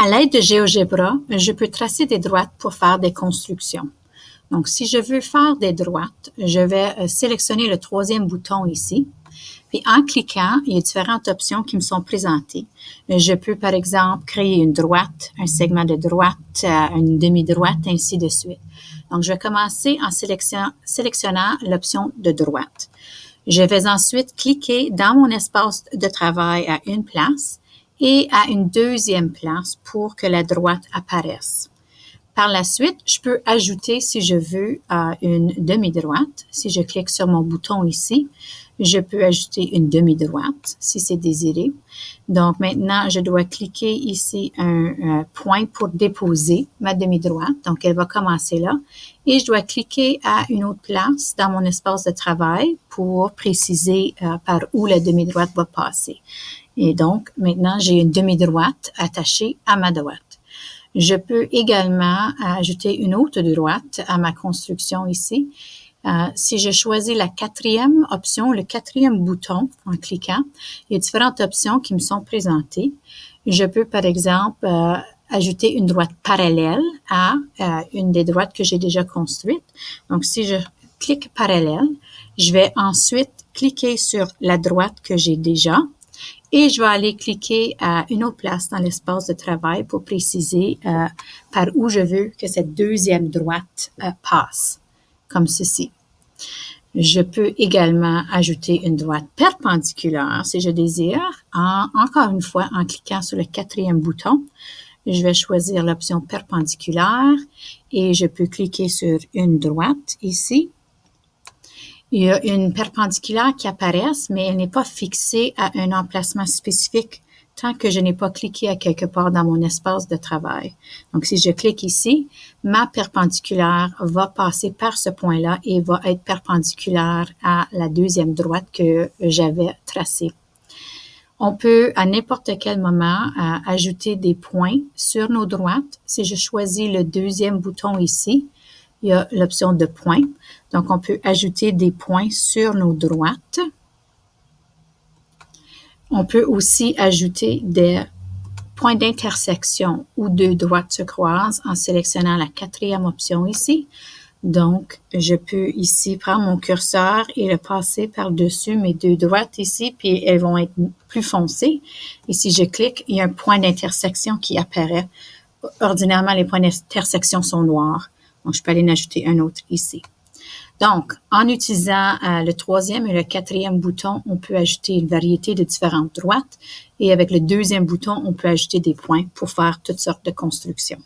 À l'aide de GeoGebra, je peux tracer des droites pour faire des constructions. Donc, si je veux faire des droites, je vais sélectionner le troisième bouton ici. Puis, en cliquant, il y a différentes options qui me sont présentées. Je peux, par exemple, créer une droite, un segment de droite, une demi-droite, ainsi de suite. Donc, je vais commencer en sélectionnant l'option de droite. Je vais ensuite cliquer dans mon espace de travail à une place et à une deuxième place pour que la droite apparaisse. Par la suite, je peux ajouter, si je veux, une demi-droite. Si je clique sur mon bouton ici, je peux ajouter une demi-droite si c'est désiré. Donc maintenant, je dois cliquer ici un point pour déposer ma demi-droite. Donc, elle va commencer là. Et je dois cliquer à une autre place dans mon espace de travail pour préciser par où la demi-droite va passer. Et donc, maintenant, j'ai une demi-droite attachée à ma droite. Je peux également ajouter une autre droite à ma construction ici. Si je choisis la quatrième option, le quatrième bouton en cliquant, il y a différentes options qui me sont présentées. Je peux, par exemple, ajouter une droite parallèle à une des droites que j'ai déjà construites. Donc, si je clique parallèle, je vais ensuite cliquer sur la droite que j'ai déjà. Et je vais aller cliquer à une autre place dans l'espace de travail pour préciser par où je veux que cette deuxième droite passe, comme ceci. Je peux également ajouter une droite perpendiculaire si je désire, encore une fois en cliquant sur le quatrième bouton. Je vais choisir l'option perpendiculaire et je peux cliquer sur une droite ici. Il y a une perpendiculaire qui apparaît, mais elle n'est pas fixée à un emplacement spécifique tant que je n'ai pas cliqué à quelque part dans mon espace de travail. Donc, si je clique ici, ma perpendiculaire va passer par ce point-là et va être perpendiculaire à la deuxième droite que j'avais tracée. On peut, à n'importe quel moment, ajouter des points sur nos droites. Si je choisis le deuxième bouton ici, il y a l'option de points. Donc, on peut ajouter des points sur nos droites. On peut aussi ajouter des points d'intersection où deux droites se croisent en sélectionnant la quatrième option ici. Donc, je peux ici prendre mon curseur et le passer par-dessus mes deux droites ici, puis elles vont être plus foncées. Et si je clique, il y a un point d'intersection qui apparaît. Ordinairement, les points d'intersection sont noirs. Donc, je peux aller en ajouter un autre ici. Donc, en utilisant le troisième et le quatrième bouton, on peut ajouter une variété de différentes droites. Et avec le deuxième bouton, on peut ajouter des points pour faire toutes sortes de constructions.